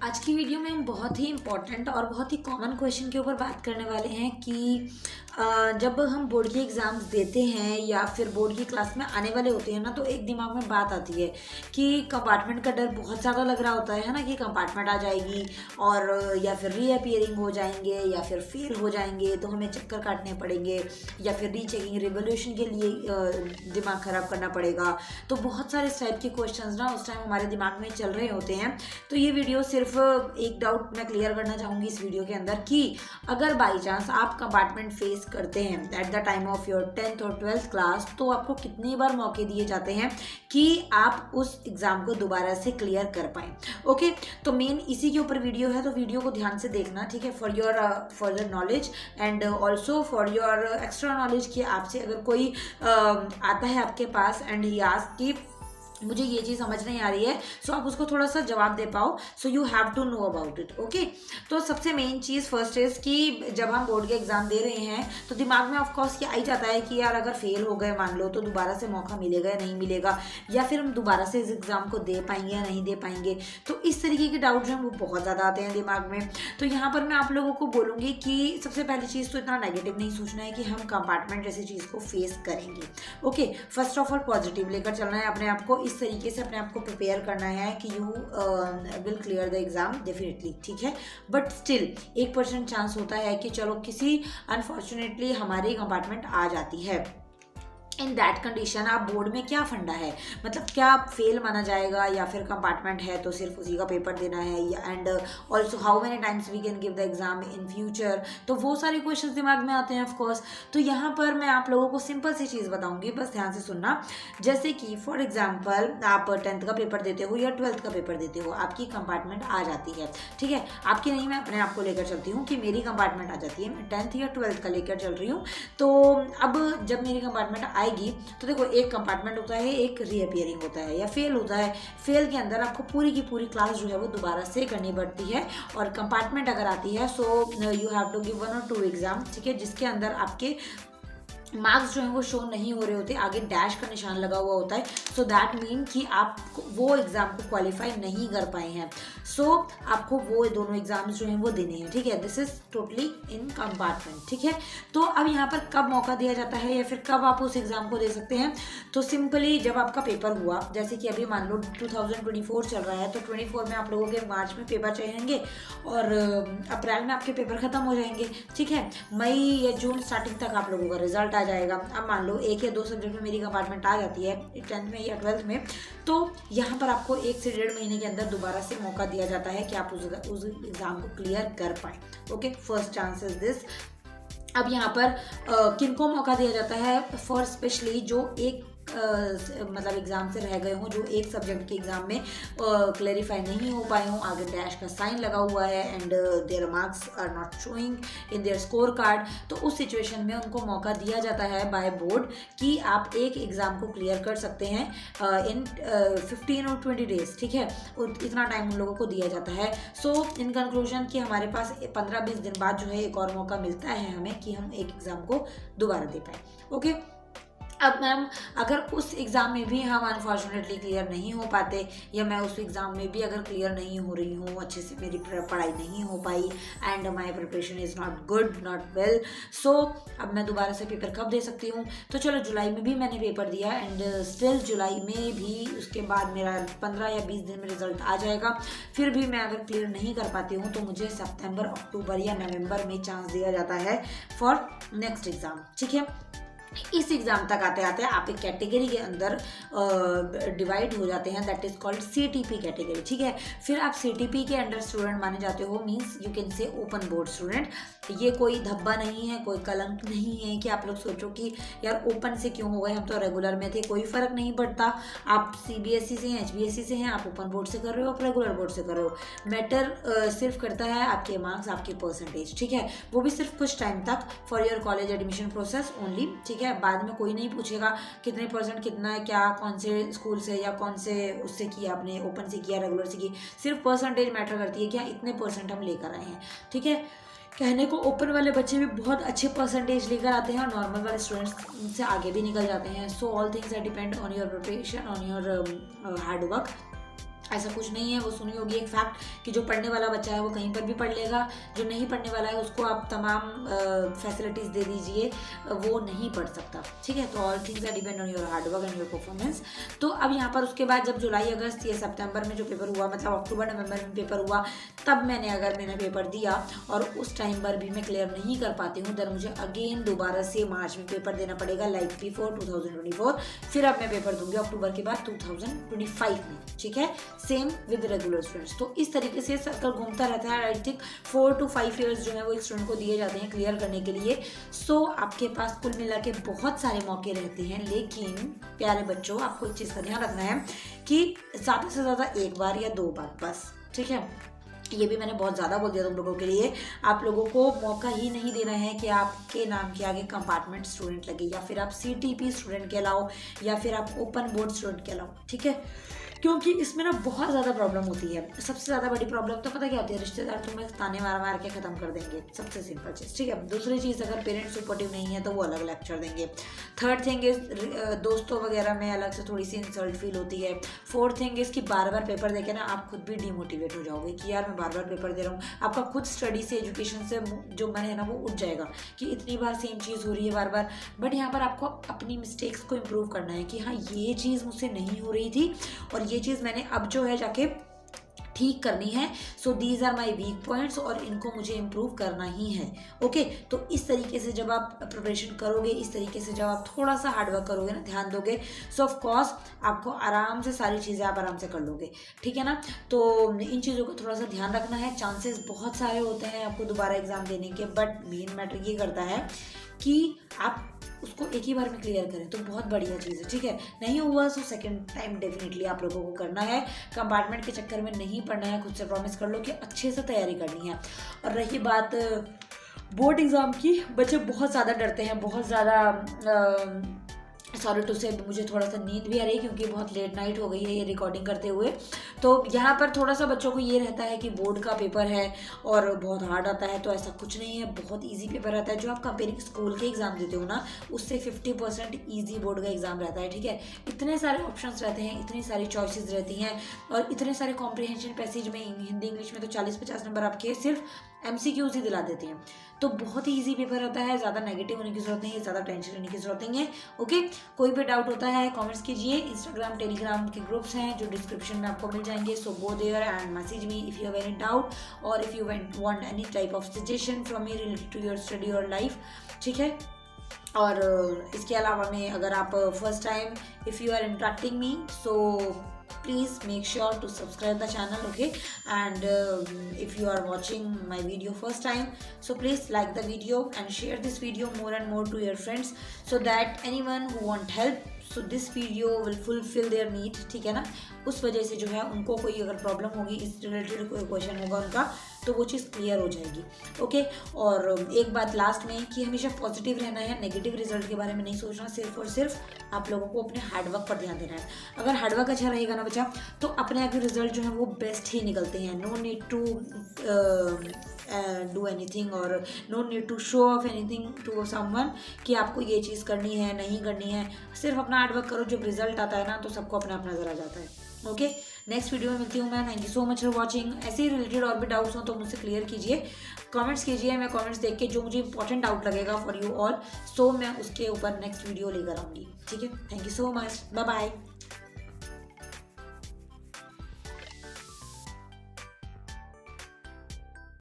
आज की वीडियो में हम बहुत ही इम्पॉर्टेंट और बहुत ही कॉमन क्वेश्चन के ऊपर बात करने वाले हैं कि जब हम बोर्ड के एग्ज़ाम्स देते हैं या फिर बोर्ड की क्लास में आने वाले होते हैं ना, तो एक दिमाग में बात आती है कि कंपार्टमेंट का डर बहुत ज़्यादा लग रहा होता है ना, कि कंपार्टमेंट आ जाएगी और या फिर रीअपियरिंग हो जाएंगे या फिर फेल हो जाएंगे तो हमें चक्कर काटने पड़ेंगे या फिर रीचेकिंग रिवोल्यूशन के लिए दिमाग ख़राब करना पड़ेगा। तो बहुत सारे इस टाइप के क्वेश्चंस ना उस टाइम हमारे दिमाग में चल रहे होते हैं। तो ये वीडियो सिर्फ एक डाउट मैं क्लियर करना चाहूँगी इस वीडियो के अंदर कि अगर बाई चांस आप कंपार्टमेंट फेस करते हैं at the time of your 10th और 12th क्लास, तो आपको कितनी बार मौके दिए जाते हैं कि आप उस एग्ज़ाम को दोबारा से क्लियर कर पाएँ। ओके, तो मेन इसी के ऊपर वीडियो है, तो वीडियो को ध्यान से देखना, ठीक है, for your further knowledge and also for your extra knowledge कि आपसे अगर कोई आता है आपके पास एंड ही आस्क कि मुझे ये चीज़ समझ नहीं आ रही है, सो आप उसको थोड़ा सा जवाब दे पाओ, so you have to know about it. Okay, तो सबसे मेन चीज़ फर्स्ट इज़ कि जब हम बोर्ड के एग्ज़ाम दे रहे हैं तो दिमाग में ऑफकोर्स ये आ ही जाता है कि यार अगर फेल हो गए मान लो तो दोबारा से मौका मिलेगा या नहीं मिलेगा, या फिर हम दोबारा से इस एग्ज़ाम को दे पाएंगे या नहीं दे पाएंगे। तो इस तरीके के डाउट जो हैं वो बहुत ज़्यादा आते हैं दिमाग में। तो यहाँ पर मैं आप लोगों को बोलूँगी कि सबसे पहली चीज़ तो इतना नेगेटिव नहीं सोचना है कि हम कंपार्टमेंट जैसी चीज़ को फेस करेंगे। Okay, first of all positive लेकर चलना है अपने आप को, इस तरीके से अपने आप को प्रिपेयर करना है कि you will clear the exam definitely, ठीक है। बट स्टिल 1% चांस होता है कि चलो किसी अनफॉर्चुनेटली हमारी कंपार्टमेंट आ जाती है। इन दैट कंडीशन आप बोर्ड में क्या फंडा है, मतलब क्या फेल माना जाएगा या फिर कंपार्टमेंट है तो सिर्फ उसी का पेपर देना है, and also how many times we can give the exam in future. तो वो सारे क्वेश्चन दिमाग में आते हैं ऑफकोर्स। तो यहाँ पर मैं आप लोगों को सिंपल सी चीज़ बताऊंगी, बस ध्यान से सुनना। जैसे कि फॉर एग्जाम्पल आप 10th का पेपर देते हो या 12th का पेपर देते हो, आपकी कंपार्टमेंट आ जाती है, ठीक है, आपकी नहीं, मैं अपने आप को लेकर चलती हूँ कि मेरी कंपार्टमेंट आ जाती है, मैं 10th या 12th का लेकर चल रही हूँ। तो अब जब मेरी कंपार्टमेंट आएगी तो देखो, एक कंपार्टमेंट होता है, एक रीअपियरिंग होता है या फेल होता है। फेल के अंदर आपको पूरी की पूरी क्लास जो है वो दोबारा से करनी पड़ती है, और कंपार्टमेंट अगर आती है so you have to give 1 or 2 exam, ठीक है, जिसके अंदर आपके मार्क्स जो है वो शो नहीं हो रहे होते, आगे डैश का निशान लगा हुआ होता है। सो दैट मीन कि आप वो एग्ज़ाम को क्वालिफाई नहीं कर पाए हैं, सो आपको वो दोनों एग्जाम्स जो हैं वो देने हैं, ठीक है। This is totally in compartment, ठीक है। तो अब यहाँ पर कब मौका दिया जाता है या फिर कब आप उस एग्ज़ाम को दे सकते हैं, तो सिंपली जब आपका पेपर हुआ, जैसे कि अभी मान लो 2024 चल रहा है, तो 24 में आप लोगों के मार्च में पेपर चाहिए और अप्रैल में आपके पेपर ख़त्म हो जाएंगे, ठीक है। मई या जून स्टार्टिंग तक आप लोगों का रिजल्ट आ जाएगा। अब मान लो 1 या 2 सब्जेक्ट में मेरी कंपार्टमेंट आ जाती है 10th में या 12th में, तो यहाँ पर आपको 1 से 1.5 महीने के अंदर दोबारा से मौका दिया जाता है कि आप उस एग्ज़ाम को क्लियर कर पाएँ। Okay, first chance is this. अब यहाँ पर किनको मौका दिया जाता है, फॉर स्पेशली जो एक मतलब एग्ज़ाम से रह गए हों, जो एक सब्जेक्ट के एग्ज़ाम में क्लैरिफाई नहीं हो पाए हों, आगे डैश का साइन लगा हुआ है and their marks are not showing in their score card, तो उस सिचुएशन में उनको मौका दिया जाता है बाय बोर्ड कि आप एक एग्ज़ाम को क्लियर कर सकते हैं इन 15 और 20 डेज, ठीक है, इतना टाइम उन लोगों को दिया जाता है। सो इन कंक्लूजन कि हमारे पास 15-20 दिन बाद जो है एक और मौका मिलता है हमें कि हम एक एग्ज़ाम को दोबारा दे पाएँ। ओके, अब मैम अगर उस एग्ज़ाम में भी हम अनफॉर्चुनेटली क्लियर नहीं हो पाते, या मैं उस एग्ज़ाम में भी अगर क्लियर नहीं हो रही हूँ, अच्छे से मेरी पढ़ाई नहीं हो पाई and my preparation is not good, not well, so अब मैं दोबारा से पेपर कब दे सकती हूँ, तो चलो जुलाई में भी मैंने पेपर दिया एंड स्टिल जुलाई में भी उसके बाद मेरा 15 या 20 दिन में रिजल्ट आ जाएगा। फिर भी मैं अगर क्लियर नहीं कर पाती हूँ तो मुझे सितंबर, अक्टूबर या नवंबर में चांस दिया जाता है फॉर नेक्स्ट एग्ज़ाम, ठीक है। इस एग्ज़ाम तक आते आते आप एक कैटेगरी के अंदर डिवाइड हो जाते हैं, that is called CTP category, ठीक है। फिर आप CTP के अंडर स्टूडेंट माने जाते हो, means you can say open board student. ये कोई धब्बा नहीं है, कोई कलंक नहीं है कि आप लोग सोचो कि यार ओपन से क्यों हो गए, हम तो रेगुलर में थे, कोई फ़र्क नहीं पड़ता। आप CBSE से हैं, HBSE से हैं, आप ओपन बोर्ड से कर रहे हो, आप रेगुलर बोर्ड से कर रहे हो, मैटर सिर्फ करता है आपके मार्क्स, आपके परसेंटेज, ठीक है, वो भी सिर्फ कुछ टाइम तक for your college admission process only, ठीक है। बाद में कोई नहीं पूछेगा कितने परसेंट कितना है, क्या कौन से स्कूल से या कौन से उससे किया आपने, ओपन से किया रेगुलर से की, सिर्फ परसेंटेज मैटर करती है, क्या इतने परसेंट हम लेकर आए हैं, ठीक है। कहने को ओपन वाले बच्चे भी बहुत अच्छे परसेंटेज लेकर आते हैं और नॉर्मल वाले स्टूडेंट्स से आगे भी निकल जाते हैं। So all things are depend on your preparation, on your hard work ऐसा कुछ नहीं है। वो सुनी होगी एक फैक्ट कि जो पढ़ने वाला बच्चा है वो कहीं पर भी पढ़ लेगा, जो नहीं पढ़ने वाला है उसको आप तमाम फैसिलिटीज़ दे दीजिए, वो नहीं पढ़ सकता, ठीक है। तो all things are depend on your hard work and your performance. तो अब यहाँ पर उसके बाद जब जुलाई अगस्त या सितंबर में जो पेपर हुआ, मतलब अक्टूबर नवंबर में पेपर हुआ, तब मैंने पेपर दिया और उस टाइम पर भी मैं क्लियर नहीं कर पाती हूँ, देन मुझे अगेन दोबारा से मार्च में पेपर देना पड़ेगा, लाइक बिफोर 2024। फिर अब मैं पेपर दूंगी अक्टूबर के बाद 2025 में, ठीक है। Same with regular students. तो इस तरीके से सर्कल घूमता रहता है। आई थिंक 4 to 5 ईयर्स जो है वो एक स्टूडेंट को दिए जाते हैं क्लियर करने के लिए। सो आपके पास कुल मिला के बहुत सारे मौके रहते हैं, लेकिन प्यारे बच्चों आपको एक चीज़ का ध्यान रखना है कि ज़्यादा से ज़्यादा एक बार या 2 बार बस, ठीक है। ये भी मैंने बहुत ज़्यादा बोल दिया तुम लोगों के लिए। आप लोगों को मौका ही नहीं देना है कि आपके नाम के आगे कंपार्टमेंट स्टूडेंट लगे, या फिर आप CTP स्टूडेंट कहलाओ, या फिर आप ओपन बोर्ड स्टूडेंट कहलाओ, ठीक है। क्योंकि इसमें ना बहुत ज़्यादा प्रॉब्लम होती है। सबसे ज़्यादा बड़ी प्रॉब्लम तो पता क्या होती है, रिश्तेदार तुम्हें ताने मार मार के ख़त्म कर देंगे, सबसे सिंपल चीज़, ठीक है। दूसरी चीज़, अगर पेरेंट्स सपोर्टिव नहीं है तो वो अलग लेक्चर देंगे। थर्ड थिंग इज दोस्तों वगैरह में अलग से थोड़ी सी इंसल्ट फील होती है। फोर्थ थिंग इज कि बार बार पेपर देके ना आप खुद भी डिमोटिवेट हो जाओगे कि यार मैं बार बार पेपर दे रहा हूँ। आपका खुद स्टडी से, एजुकेशन से जो मन है ना वो उठ जाएगा कि इतनी बार सेम चीज़ हो रही है बार बार। बट यहाँ पर आपको अपनी मिस्टेक्स को इम्प्रूव करना है कि हाँ ये चीज़ मुझसे नहीं हो रही थी और ये चीज़ मैंने अब जो है जाके ठीक करनी है। So these are my weak points और इनको मुझे इम्प्रूव करना ही है, ओके। तो इस तरीके से जब आप प्रिपरेशन करोगे, इस तरीके से जब आप थोड़ा सा हार्डवर्क करोगे ना, ध्यान दोगे, सो ऑफ कोर्स आपको आराम से सारी चीज़ें आप आराम से कर लोगे, ठीक है ना। तो इन चीज़ों का थोड़ा सा ध्यान रखना है। चांसेस बहुत सारे होते हैं आपको दोबारा एग्जाम देने के, बट मेन मैटर ये करता है कि आप उसको एक ही बार में क्लियर करें तो बहुत बढ़िया चीज़ है, ठीक है। नहीं हुआ तो सेकंड टाइम डेफिनेटली आप लोगों को करना है। कंपार्टमेंट के चक्कर में नहीं पढ़ना है, खुद से प्रॉमिस कर लो कि अच्छे से तैयारी करनी है। और रही बात बोर्ड एग्ज़ाम की, बच्चे बहुत ज़्यादा डरते हैं, बहुत ज़्यादा सॉरी टू से मुझे थोड़ा सा नींद भी आ रही है क्योंकि बहुत लेट नाइट हो गई है ये रिकॉर्डिंग करते हुए। तो यहाँ पर थोड़ा सा बच्चों को ये रहता है कि बोर्ड का पेपर है और बहुत हार्ड आता है, तो ऐसा कुछ नहीं है, बहुत इजी पेपर आता है। जो आप कंपेयरिंग स्कूल के एग्जाम देते हो ना, उससे 50% ईजी बोर्ड का एग्जाम रहता है, ठीक है। इतने सारे ऑप्शंस रहते हैं, इतनी सारी चॉइसेस रहती हैं और इतने सारे कॉम्प्रिहेंशन पैसेज में हिंदी इंग्लिश में तो 40-50 नंबर आपके सिर्फ MCQs ही दिला देते हैं। तो बहुत ही इजी पेपर होता है, ज़्यादा नेगेटिव होने की जरूरत नहीं है, ज़्यादा टेंशन लेने की जरूरत नहीं है, ओके। कोई भी डाउट होता है कमेंट्स कीजिए। इंस्टाग्राम टेलीग्राम के ग्रुप्स हैं जो डिस्क्रिप्शन में आपको मिल जाएंगे। So go there and message me if you have any doubt और if you want any type of suggestion from me related to your study और लाइफ, ठीक है। और इसके अलावा में अगर आप first time if you are interacting me, so please make sure to subscribe the channel, okay. And if you are watching my video first time, so please like the video and share this video more and more to your friends so that anyone who want help, so this video will fulfill their need, ठीक है ना। उस वजह से जो है उनको कोई अगर प्रॉब्लम होगी, इस रिलेटेड कोई क्वेश्चन होगा उनका, तो वो चीज़ क्लियर हो जाएगी, ओके। और एक बात लास्ट में कि हमेशा पॉजिटिव रहना है, नेगेटिव रिजल्ट के बारे में नहीं सोचना। सिर्फ और सिर्फ आप लोगों को अपने हार्डवर्क पर ध्यान देना है। अगर हार्डवर्क अच्छा रहेगा ना बच्चा, तो अपने आप के रिजल्ट जो है वो बेस्ट ही निकलते हैं। No need to do anything और no need to show off anything to someone कि आपको ये चीज़ करनी है नहीं करनी है। सिर्फ अपना हार्डवर्क करो, जब रिजल्ट आता है ना तो सबको अपना अपना नजर आ जाता है, ओके। नेक्स्ट वीडियो में मिलती हूँ मैं। Thank you so much for watching. ऐसे ही रिलेटेड और भी डाउट्स हो तो मुझसे क्लियर कीजिए, कमेंट्स कीजिए। मैं कमेंट्स देख के जो मुझे इंपॉर्टेंट डाउट लगेगा फॉर यू ऑल, सो मैं उसके ऊपर नेक्स्ट वीडियो लेकर आऊँगी, ठीक है। Thank you so much, bye bye.